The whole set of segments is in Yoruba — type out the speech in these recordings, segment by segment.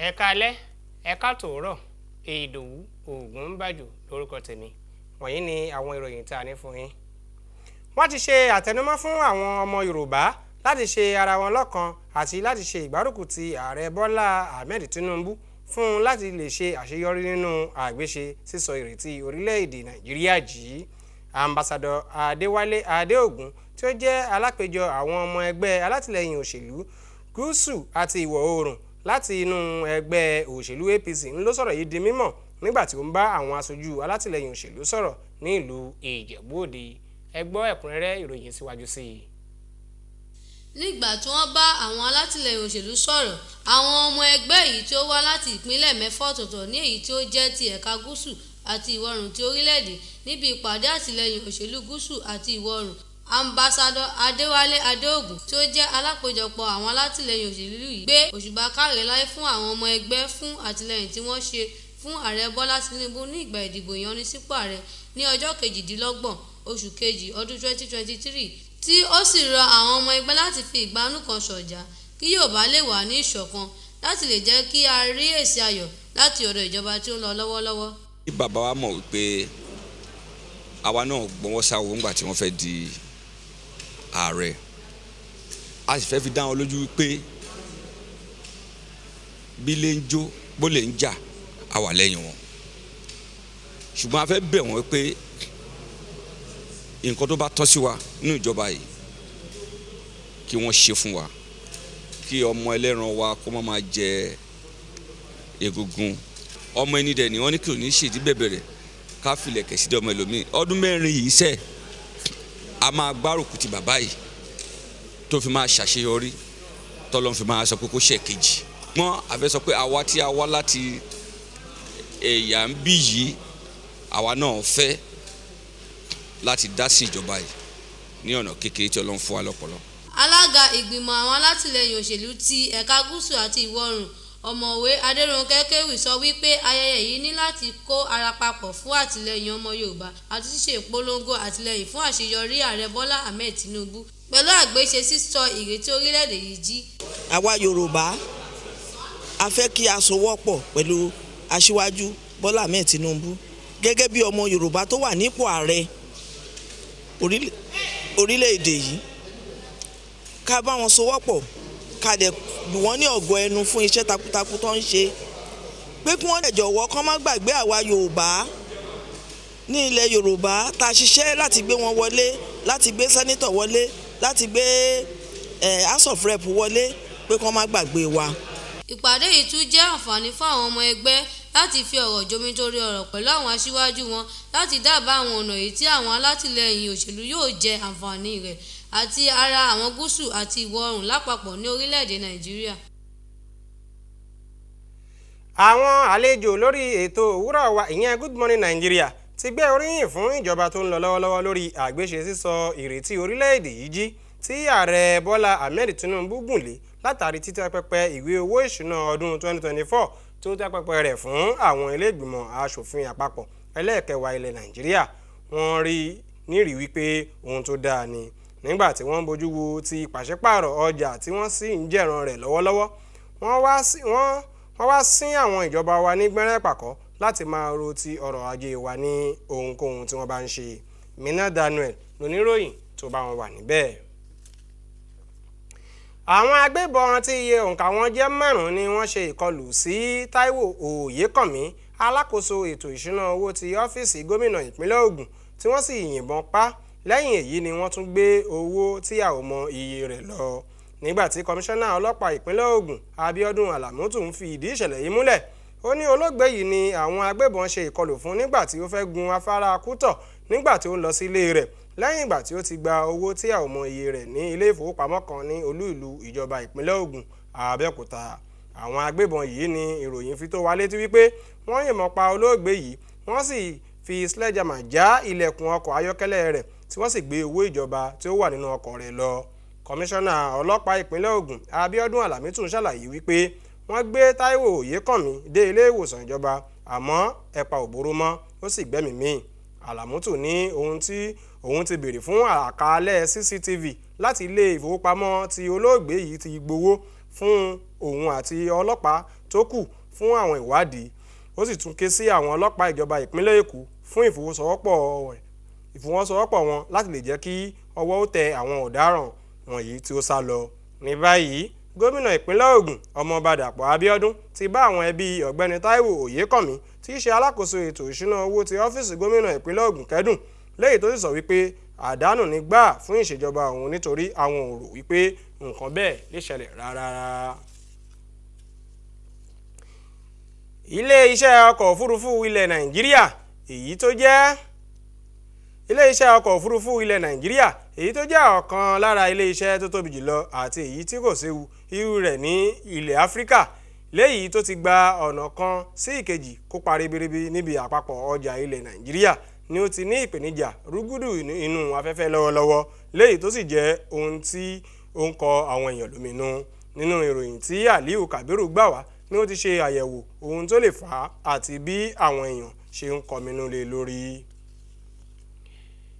ẹ káalẹ́ ẹ káàtòórọ̀ Ìdòwú Ògúnbàjò lórúkọ tèmi. Wọ̀nyí ni àwọn ìròyìn tá a ní fún yín. Wọ́n ti ṣe àtẹnumọ́ fún àwọn ọmọ Yorùbá láti ṣe ara wọn lọ́kan àti láti ṣe ìgbárùkù ti ààrẹ Bọ́lá Ahmed Tinubu fún láti lè ṣe àṣeyọrí nínú àgbéṣe sísọ ìrètí orílẹ̀-èdè Nàìjíríà jí. Ambassador Adéwálé Adéògùn tí ó jẹ́ alápèjọ àwọn ọmọ ẹgbẹ́ alátìlẹyìn òṣèlú gúúsù àti ìwọ̀ oòrùn láti inú ẹgbẹ́ òṣèlú APC ń ló sọ̀rọ̀ yìí di mímọ̀ nígbà tí ó ń bá àwọn aṣojú alátìlẹyìn òṣèlú sọ̀rọ̀ ní ìlú Ìjẹ̀bú Òde. Ẹ gbọ́ ẹ̀kúnrẹ́rẹ́ ìròyìn síwájú sí i. Nígbà tí wọ́n bá àwọn alátìlẹyìn òṣèlú sọ̀rọ̀, àwọn ọmọ ẹgbẹ́ yìí tí ó wá láti ìpínlẹ̀ mẹ́fà ọ̀tọ̀ọ̀tọ̀ ní èyí tí ó jẹ́ ti ẹ̀ka gúúsù àti ìwọ̀ oòrùn ti orílẹ̀-èdè níbi ìpàdé àtìlẹyìn òṣèlú gúúsù àti ìwọ̀ oòrùn. Ambassador Adéwálé Adéògùn tí ó jẹ́ alápèjọpọ̀ àwọn alátìlẹyìn òṣèlú yìí gbé òṣùbà káre láé fún àwọn ọmọ ẹgbẹ́ fún àtìlẹyìn tí wọ́n ṣe fún ààrẹ Bọ́lá Tinubu ní ìgbà ìdìbò ìyanisípò ààrẹ ní ọjọ́ 28 oṣù kejì ọdún 2023 tí ó sì rọ àwọn ọmọ ẹgbẹ́ láti fi ìgbánú kan ṣọ̀já kí Yorùbá lè wà ní ìṣọ̀kan láti lè jẹ́ kí a rí èsì ayọ̀ láti ọ̀dọ̀ ìjọba tí ó ń lọ lọ́wọ́lọ́wọ́. Bàbá wa mọ̀ wípé àwa náà gbọ́nwọ́ sáwọ́ ńgbà tí wọ́n fẹ́ di ààrẹ, a sì fẹ́ fi dá wọn lójú wípé bí lè ń jó bó lè ń jà a wà lẹ́yìn wọn, ṣùgbọ́n a fẹ́ bẹ̀ wọ́n pé nǹkan tó bá tọ́ sí wa nínú ìjọba yìí kí wọ́n ṣe fún wa, kí ọmọ ẹlẹ́ran wa kó má máa jẹ egungun ọmọ ẹni dẹ̀ ni wọ́n ní kí ò ní ṣèdí bẹ̀bẹ̀rẹ̀ ká filẹ̀ kẹ̀ sí dé ọmọ ẹlòmíì. Ọdún 4 yìí sẹ́ẹ̀ a máa gbárùkù ti bàbá yìí tó fi máa ṣàṣeyọrí tọ́lọ́n fi máa sọ pé kó ṣe kejì. Wọ́n àfẹ́ sọ pé àwa tí a wá láti ẹ̀yà ń bí yìí àwa náà fẹ́ láti dá sí ìjọba yìí ní ọ̀nà kékeré tí Ọlọ́run fún wa lọ́pọlọ. Alága ìgbìmọ̀ àwọn alátìlẹyìn òṣèlú ti ẹ̀ka gúúsù àti ìwọ̀ oòrùn ọ̀mọ̀wé Adérónkẹ́ Kéwì sọ wípé ayẹyẹ yìí ní láti kó ara papọ̀ fún àtìlẹyìn ọmọ Yorùbá àti ṣíṣe ìpolongo àtìlẹyìn fún àṣeyọrí ààrẹ Bọ́lá Ahmed Tinubu pẹ̀lú àgbéṣe sísọ ìrètí orílẹ̀-èdè yìí jí. Àwa Yorùbá a fẹ́ kí a sowọ́pọ̀ pẹ̀lú aṣíwájú Bọ́lá Ahmed Tinubu gẹ́gẹ́ bí ọmọ Yorùbá tó wà nípò ààrẹ orílẹ̀-èdè yìí, ká bá wọn sowọ́pọ̀ ká dẹ̀ lù wọ́n ní ọ̀gọ́ ẹnu fún iṣẹ́ takuntakun tó ń ṣe, pé kí wọ́n lè jọ̀wọ́ kán má gbàgbé àwa Yorùbá ní ilẹ̀ Yorùbá tá a ṣiṣẹ́ láti gbé wọn wọlé, láti gbé sẹ́nítọ̀ wọlé, láti gbé House of Rep wọlé, pé kán má gbàgbé wa. Ìpàdé yìí tún jẹ́ àǹfààní fún àwọn ọmọ ẹgbẹ́ láti fi ọ̀rọ̀ jomitoro ọ̀rọ̀ pẹ̀lú àwọn aṣíwájú wọn láti dábàá àwọn ọ̀nà èyí tí àwọn alátìlẹyìn òṣèlú yóò jẹ àǹfààní rẹ̀ àti ara àwọn gúúsù àti ìwọ̀ oòrùn lápapọ̀ ní orílẹ̀-èdè Nàìjíríà. Àwọn àlejò lórí ètò òwúrọ̀ wa ìyẹn Good Morning Nigeria ti gbé oríyìn fún ìjọba tó ń lọ lọ́wọ́lọ́wọ́ lórí àgbéṣe sísọ ìrètí orílẹ̀-èdè yìí jí tí ààrẹ Bọ́lá Ahmed Tinubu gùn lé látàrí títẹ́ pẹpẹ ìwé owó ìṣúná ọdún 2024 tó tẹ́ pẹpẹ rẹ̀ fún àwọn ilé ìgbìmọ̀ aṣòfin àpapọ̀ ẹlẹ́ẹ̀kẹwàá ilẹ̀ Nàìjíríà. Wọ́n rí nírìí wípé ohun tó dáa ni nígbà tí wọ́n bójú wo ti pàṣípààrọ̀ ọjà tí wọ́n sì ń jẹ̀ràn rẹ̀ lọ́wọ́lọ́wọ́. Wọ́n wá sín àwọn ìjọba wa ní gbẹ́rẹ́ pàkọ́ láti máa ro ti ọrọ̀ ajé wa ní ohunkóhun tí wọ́n bá ń ṣe. Mina Daniel lóníròyìn tó bá wọn wà níbẹ̀. Àwọn agbébọn tí iye òǹkà wọn jẹ́ 5 ni wọ́n ṣe ìkọlù sí Táíwò Oyèkánmi, alákòóso ètò ìṣúná owó ti ọ́fíìsì gómìnà ìpínlẹ̀ Ògùn, tí wọ́n sì yìnbọn pa. Lẹ́yìn èyí ni wọ́n tún gbé owó tí a ò mọ iye rẹ̀ lọ. Nígbà tí kọmíṣánná ọlọ́pàá ìpínlẹ̀ Ògùn Abíọ́dún Àlàmútù ń fi ìdí ìṣẹ̀lẹ̀ yìí múlẹ̀, ó ní olóògbé yìí ni àwọn agbébọn ṣe ìkọlù fún nígbà tí ó fẹ́ gun afárá Kútọ̀ nígbà tí ó ń lọ sí ilé rẹ̀ lẹ́yìn ìgbà tí ó ti gba owó tí a ò mọ iye rẹ̀ ní ilé ìfowópamọ́ kan ní olú ìlú ìjọba ìpínlẹ̀ Ògùn Abẹ́òkúta. Àwọn agbébọn yìí ni ìròyìn fi tó wa létí wípé wọ́n yìnbọn pa olóògbé yìí, wọ́n sì fi sledgehammer já ilẹ̀kùn ọkọ̀ ayọ́kẹ́lẹ́ rẹ̀ tí wọ́n sì gbé owó ìjọba tí ó wà nínú ọkọ̀ rẹ̀ lọ. Kọmíṣánná ọlọ́pàá ìpínlẹ̀ Ògùn Abíọ́dún Àlàmútù ṣàlàyé wípé wọ́n gbé Táíwò Oyèkánmi dé ilé ìwòsàn ìjọba àmọ́ ẹ̀pà ò bóró mọ́, ó sì gbẹ́mìí mì. Àlàmútù ní òun ti béèrè fún àkàálẹ̀ CCTV láti ilé ìfowópamọ́ tí olóògbé yìí ti gbowó fún òun àti ọlọ́pàá tó kù fún àwọn ìwádìí. Ó sì tún ké sí àwọn ọlọ́pàá ìjọba ìpínlẹ̀ Èkó fún ìfọwọ́sowọ́pọ̀ wọn láti lè jẹ́ kí ọwọ́ ó tẹ àwọn ọ̀daràn wọ̀nyí tí ó sá lọ. Ní báyìí, gómìnà ìpínlẹ̀ Ògùn Ọmọọba Dàpọ̀ Abíọ́dún ti bá àwọn ẹbí ọ̀gbẹ́ni Táíwò Òyékànmí tí í ṣe alákòóso ètò ìṣúná owó ti ọ́fíìsì gómìnà ìpínlẹ̀ Ògùn kẹ́dùn, léyìí tó sì sọ wípé àdánù ní gbà fún ìṣèjọba òun nítorí àwọn ò rò wípé nǹkan bẹ́ẹ̀ lè ṣẹlẹ̀ rárá. Ilé-iṣẹ́ ọkọ̀ òfurufú ilẹ̀ Nàìjíríà èyí tó jẹ́ ọ̀kan lára ilé-iṣẹ́ tó tóbi jùlọ àti èyí tí kò séwu irú rẹ̀ ní ilẹ̀ Áfíríkà, léyìí tó ti gba ọ̀nà kan sí ìkejì kópa ribiribi níbi àpapọ̀ ọjà ilẹ̀ Nàìjíríà ni ó ti ní ìpèníjà rúgúdù inú afẹ́fẹ́ lọ́wọ́lọ́wọ́, léyìí tó sì jẹ́ ohun tí ó ń kọ àwọn èèyàn lóminú. Nínú ìròyìn tí Aliu Kabiru gbà wá ni ó ti ṣe àyẹ̀wò ohun tó lè fà á àti bí àwọn èèyàn ṣe ń kọminú lé lórí.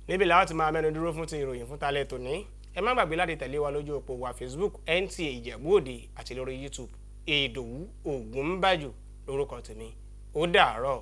Níbi làwọn ti máa mẹ́nu dúró fún ti ìròyìn fún talẹ́ tòní. Ẹ má gbàgbé láti tẹ̀lé wa lójú òpó wa Facebook NTA Ìjẹ̀bú Òde àti lórí YouTube Ìdòwú Ògúnbàjò lórúkọ tèmi. Ó dàárọ̀.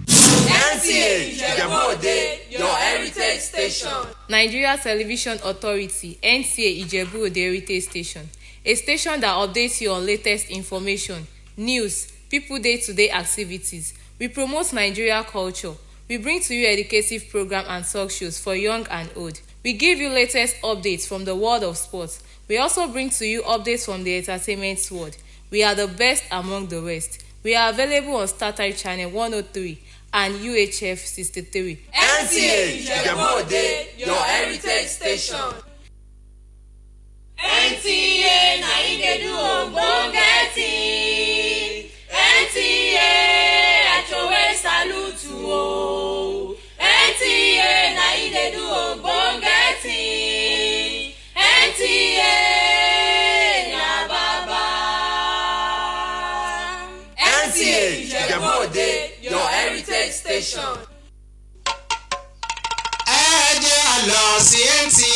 NTA Ijebu Ode, your heritage station. Nigeria Television Authority, NTA Ijebu Ode Heritage Station, a station that updates you on latest information, news, people day-to-day activities. We promote Nigeria culture. We bring to you educative program and talk shows for young and old. We give you latest updates from the world of sports. We also bring to you updates from the entertainment world. We are the best among the rest. We are available on StarTimes Channel 103 and UHF 63. NTA Ijebu Ode, your heritage station. NTA na Ijebu ogbonge thing. NTA achowe salute o. NTA na Ijebu ogbonge thing. NTA na baba. NTA Ijebu Ode, your heritage station. Ẹ jẹ́ a lọ sí NTA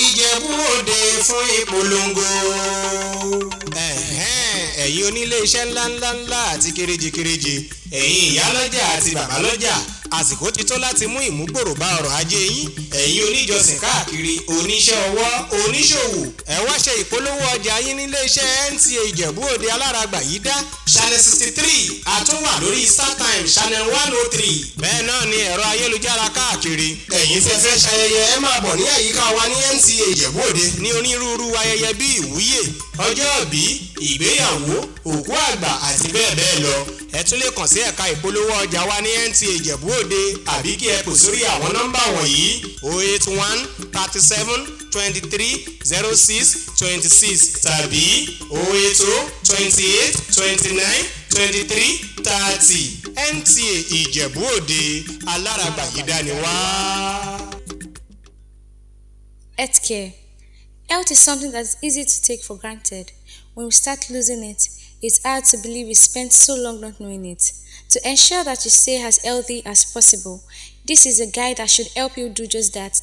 Ìjẹ̀bú Òde fún ìpolongo. Ẹ̀yin onílé iṣẹ́ ńláńláńlá àti kéréje-kéréje, ẹ̀yin ìyálọ́jà àti bàbálọ́jà, àsìkò ti tó láti mú ìmúgbòrò bá ọrọ̀ ajé yín. Ẹ̀yin oníjọsìn káàkiri, oníṣẹ́ ọwọ́, oníṣòwò, ẹ wá ṣe ìpolówó ọjà yín nílé iṣẹ́ NTA Ìjẹ̀bú Òde alárágbà yìí dá. Channel 63 àtúnwà lórí StarTimes Channel 103. Bẹ́ẹ̀ náà ni ẹ̀rọ ayélujára káàkiri. Ẹ̀yin fẹ́ ṣayẹyẹ ẹ máa bọ̀ ní àyíká wa ní NTA Ìjẹ̀bú Òde ní onírúurú ayẹyẹ bíi ìwúyè, ọjọ́ ìbí, ìgbéyàwó, òkú àgbà àti bẹ́ẹ̀ bẹ́ẹ̀ lọ. Ẹ tún lè kàn sí ẹ̀ka ìpolówó ọjà wa ní NTA Ìjẹ̀bú Òde àbí kí ẹ pè sórí àwọn nọ́mbà wọ̀nyí 081 37 23 06 26 tàbí 080 28 29 23 30. NTA Ìjẹ̀bú Òde alárágbà yìí dání wá. Healthcare. Health is something that's easy to take for granted. When we start losing it, it's hard to believe we spent so long not knowing it. To ensure that you stay as healthy as possible, this is a guide that should help you do just that.